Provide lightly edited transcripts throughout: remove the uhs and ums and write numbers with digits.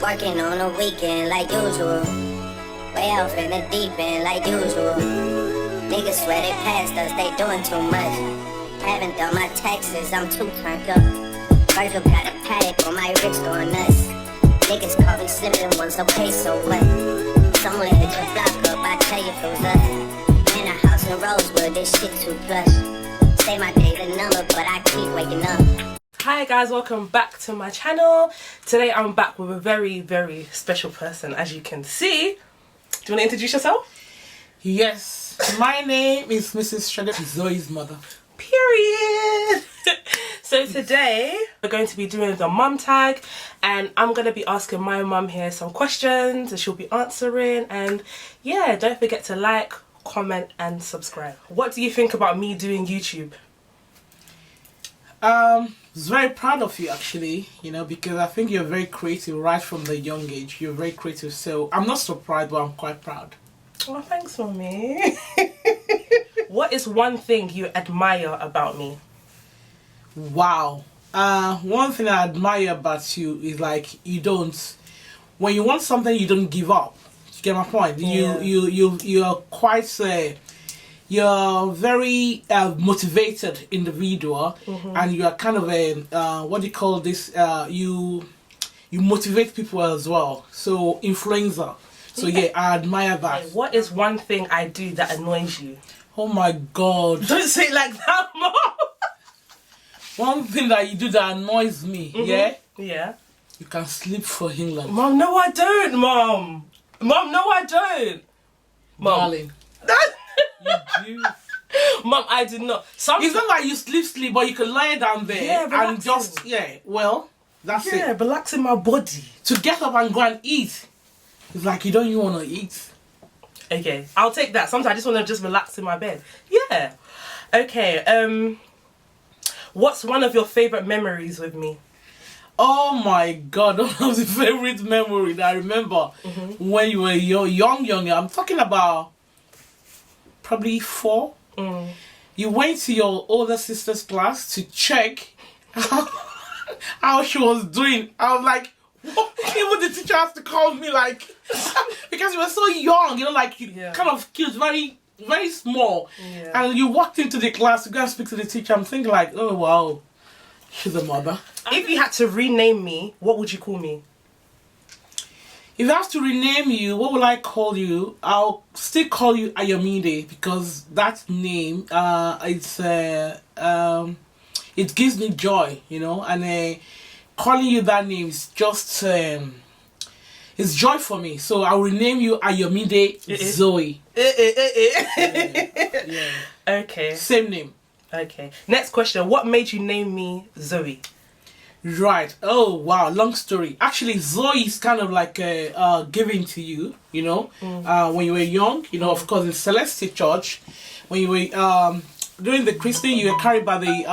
Working on a weekend like usual. Way off in the deep end like usual. Niggas swear they passed us, they doing too much. Haven't done my taxes, I'm too turned up. Virgil got a paddock on my wrist going nuts. Niggas call me slipping once, okay, so what? Someone hit your block up, I tell you if it was us. In a house in Rosewood, this shit too plush. Say my day's a number, but I keep waking up. Hi guys, welcome back to my channel. Today I'm back with a very, very special person, as you can see. Do you want to introduce yourself? Yes, my name is Mrs. Shredder, Zoe's mother. Period. So today we're going to be doing the mum tag, and I'm going to be asking my mum here some questions and she'll be answering. And yeah, don't forget to like, comment and subscribe. What do you think about me doing YouTube? I was very proud of you actually, because I think you're very creative right from the young age. You're very creative, so I'm not surprised, but I'm quite proud. Oh, thanks, mommy. What is one thing you admire about me? Wow. One thing I admire about you is like when you want something, you don't give up. You get my point? Yeah. You are quite you're very motivated individual, and you are kind of a what do you call this? You motivate people as well. So influencer. So yeah, I admire that. Hey, what is one thing I do that annoys you? Oh my God! Don't say it like that, mom. One thing that you do that annoys me, Yeah. You can sleep for England, Mom, no, I don't, Mom. Mom, no, I don't. Mom. darling. You do. Mom, I did not. It's not like you sleep, but you can lie down there and relaxing. just well, that's it. Relaxing my body. To get up and go and eat, it's like you don't even want to eat. Okay, I'll take that. Sometimes I just want to just relax in my bed. Yeah. Okay. What's one of your favorite memories with me? Oh my God, one of the favorite memory that I remember when you were young. I'm talking about probably 4. You went to your older sister's class to check how she was doing. I was like, what? Even the teacher has to call me like, because you were so young, kind of cute, very, very small. Yeah. And you walked into the class to go and speak to the teacher. I'm thinking like, oh wow, she's a mother. If you had to rename me, what would you call me? If I have to rename you, what will I call you? I'll still call you Ayomide, because that name, it gives me joy, and calling you that name is just, it's joy for me. So I'll rename you Ayomide Zoe. Yeah. Okay. Same name. Okay. Next question. What made you name me Zoe? Right. Oh wow, long story. Actually, Zoe is kind of like given to you, when you were young. Of course, in Celestial Church, when you were during the Christian, you were carried by the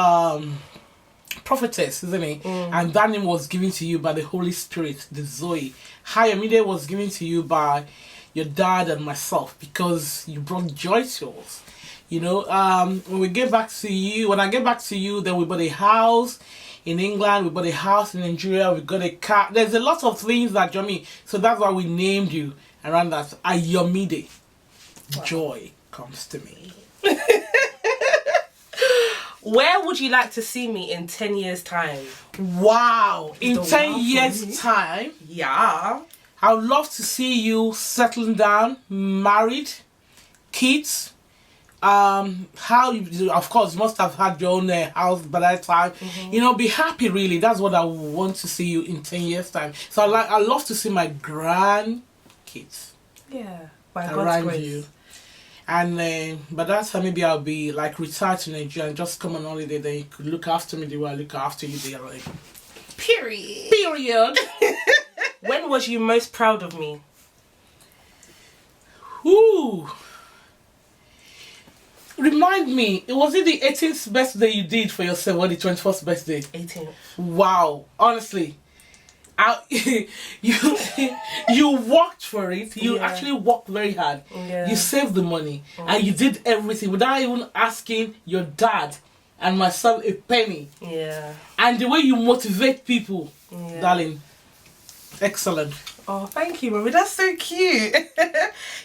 prophetess, isn't it? And that name was given to you by the Holy Spirit, the Zoe. Hayamide was given to you by your dad and myself because you brought joy to us. When I get back to you, then we bought a house in England, we bought a house in Nigeria, we got a car. There's a lot of things that so that's why we named you around that. Ayomide. Wow. Joy comes to me. Where would you like to see me in 10 years' time? Wow. In 10 years' time? Yeah. I would love to see you settling down, married, kids. Of course, you must have had your own house by that time. Be happy, really. That's what I want to see you in 10 years' time. So I love to see my grandkids. Yeah, by God's around grace. you. And but that's how maybe I'll be like retired to Nigeria and just come on holiday. Then you could look after me the way I look after you there. Like, period. When was you most proud of me? Ooh. Remind me, was it the 18th birthday you did for yourself or the 21st birthday? 18th. Wow, honestly. You worked for it. You actually worked very hard. Yeah. You saved the money and you did everything without even asking your dad and myself a penny. Yeah. And the way you motivate people, Yeah. darling, Excellent. Oh, thank you, mommy. That's so cute.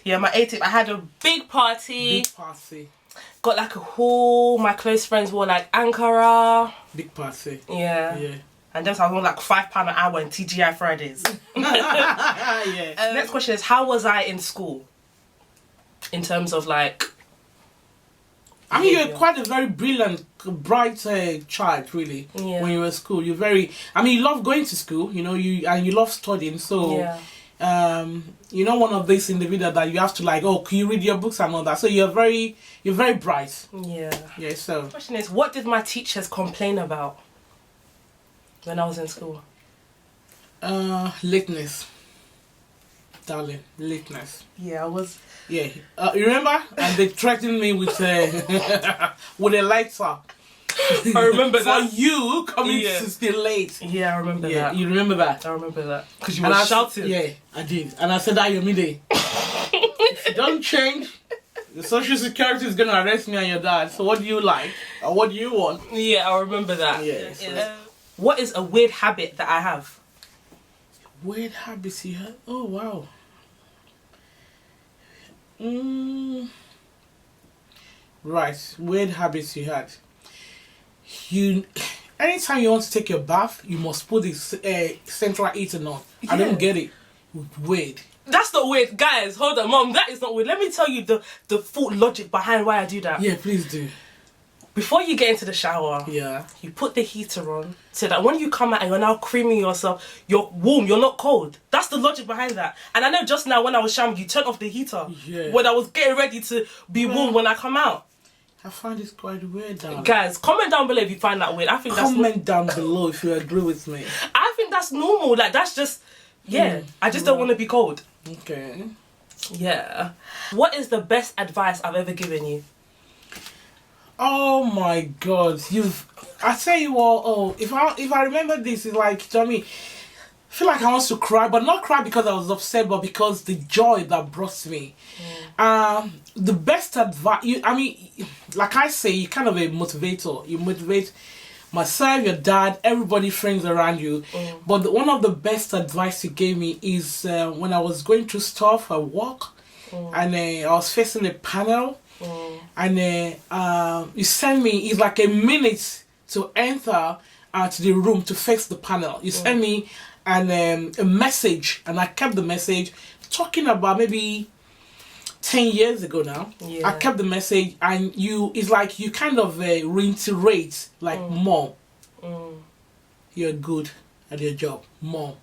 Yeah, my 18th, I had a big party. Big party. Got like a haul. My close friends wore like Ankara. Big party. Yeah. Yeah. And then I was on like £5 an hour in TGI Fridays. Yeah. Next question is, how was I in school? In terms of like... I mean, you're quite a very brilliant, bright child, really. Yeah. When you were at school, you're very. I mean, you love going to school, you know. You love studying. So, you're not one of these individuals that you have to like. Oh, can you read your books and all that? So you're very bright. Yeah. Yeah. So. The question is, what did my teachers complain about when I was in school? Lateness, darling, lateness. Yeah, I was. Yeah, you remember? And they threatened me with with a lighter. I remember that. For you coming to stay late. Yeah, I remember that. Yeah, you remember that? I remember that. Because you were shouting. Yeah, I did. And I said that your midday. If you don't change, the social security is going to arrest me and your dad. So what do you like? Or what do you want? Yeah, I remember that. Yeah. So. What is a weird habit that I have? Weird habits you have? Oh, wow. Right, weird habits you had. Anytime you want to take your bath, you must put the central heating on. I don't get it. Weird. That's not weird, guys. Hold on, mom. That is not weird. Let me tell you the full logic behind why I do that. Yeah, please do. Before you get into the shower, you put the heater on so that when you come out and you're now creaming yourself, you're warm, you're not cold. That's the logic behind that. And I know just now when I was showering, you turned off the heater when I was getting ready to be warm when I come out. I find this quite weird, darling. Guys, comment down below if you find that weird. I think comment down below if you agree with me. I think that's normal. Like, that's just, I just don't want to be cold. Okay. Yeah. What is the best advice I've ever given you? Oh my God, I tell you what. Oh, if I remember this, it's like, you know what I mean? I feel like I want to cry, but not cry because I was upset, but because the joy that brought me. The best advice, like I say, you're kind of a motivator. You motivate myself, your dad, everybody, friends around you. But one of the best advice you gave me is when I was going through stuff at work, and I was facing a panel. And you send me, it's like a minute to enter to the room to face the panel. You send me a message, and I kept the message, talking about maybe 10 years ago now. I kept the message, and it's like you kind of reiterate, like, Mom, you're good at your job. Mom,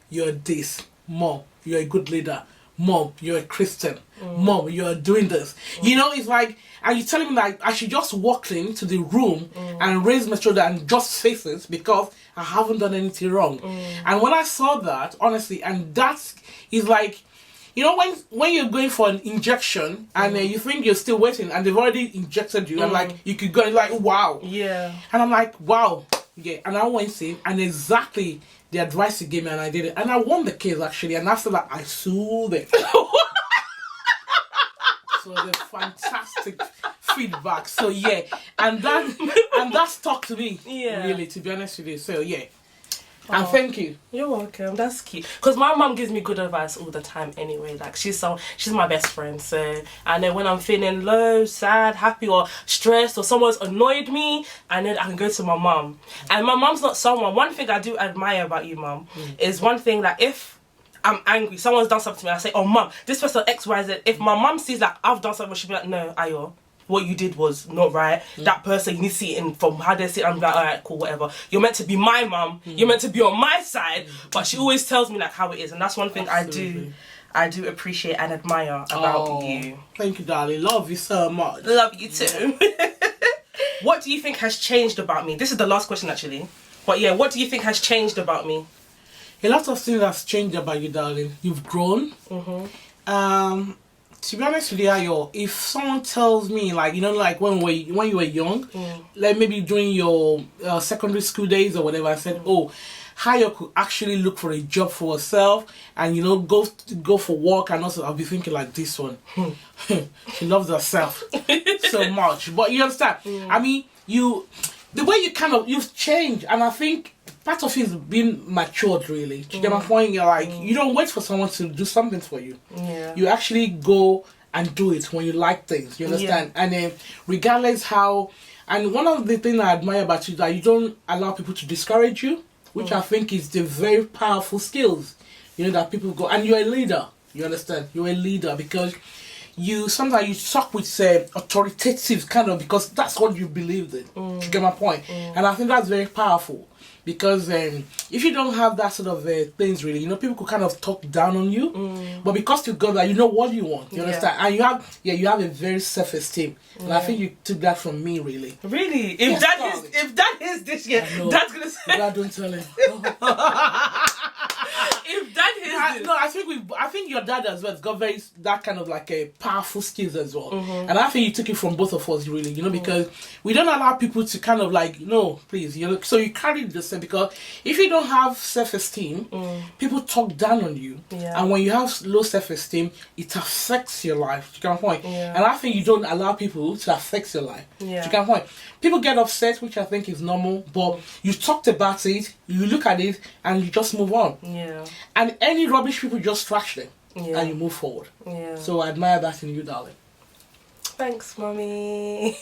you're this. Mom, you're a good leader. Mom, you're a Christian. Mom, you're doing this. You know, it's like, and you're telling me that I should just walk into the room and raise my shoulder and just face it because I haven't done anything wrong. And when I saw that, honestly, and that is like, you know, when you're going for an injection and you think you're still waiting and they've already injected you, and like you could go like, wow. Yeah. And I'm like, wow. Yeah. And I went in, and exactly the advice he gave me, and I did it. And I won the case, actually. And after that, I sued it. So the fantastic feedback. So yeah, and that stuck to me. Yeah. Really, to be honest with you. So yeah. And thank you. You're welcome. That's cute. Because my mum gives me good advice all the time anyway. Like, she's my best friend. So I know when I'm feeling low, sad, happy, or stressed, or someone's annoyed me, I know that I can go to my mum. And my mum's not someone. One thing I do admire about you, mum, is one thing that if I'm angry, someone's done something to me, I say, oh, mum, this person X, Y, Z. If my mum sees like I've done something, she'll be like, no, Ayo, what you did was not right. That person, you need to see it in from how they see it. I'm like, alright, cool, whatever. You're meant to be my mum. You're meant to be on my side. But she always tells me like how it is, and that's one thing I do appreciate and admire about you. Thank you, darling. Love you so much. Love you too. What do you think has changed about me? This is the last question actually. But yeah, what do you think has changed about me? A lot of things has changed about you, darling. You've grown. To be honest with you, Ayo, if someone tells me, like, you know, like when you were young, like maybe during your secondary school days or whatever, I said, oh, Ayo could actually look for a job for herself and, you know, go for work, and also I'll be thinking like this one. She loves herself so much. But you understand? I mean, the way you've changed, and I think part of it is being matured, really. To get my point, you're like, you don't wait for someone to do something for you. Yeah. You actually go and do it when you like things, you understand? And then regardless how, and one of the things I admire about you is that you don't allow people to discourage you, which I think is the very powerful skills, you know, that people go, and you're a leader, you understand? You're a leader because you sometimes you talk with authoritative kind of, because that's what you believe in. You get my point? And I think that's very powerful. Because if you don't have that sort of things, really, you know, people could kind of talk down on you. But because you got that, you know what you want. You understand? And you have a very self-esteem. And I think you took that from me, really. Really? If that is this year, Dad's gonna say. Dad, don't tell him. If Dad is this. No, I think your dad as well has got that kind of like a powerful skills as well. And I think you took it from both of us, really, you know, because we don't allow people to kind of like, no, please, you know, so you carry the same, because if you don't have self-esteem, people talk down on you. And when you have low self-esteem, it affects your life. You get my point? And I think you don't allow people to affect your life. You get my point? People get upset, which I think is normal, but you talked about it, you look at it, and you just move on. And any rubbish people, just trash them, and you move forward. So I admire that in you, darling. Thanks, mommy.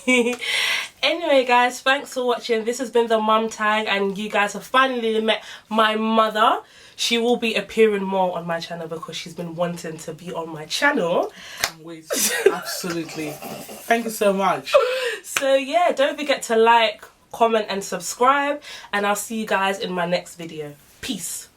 Anyway, guys, thanks for watching. This has been the Mum Tag, and you guys have finally met my mother. She will be appearing more on my channel because she's been wanting to be on my channel. Can't wait. Absolutely. Thank you so much. So yeah, don't forget to like, comment and subscribe, and I'll see you guys in my next video. Peace.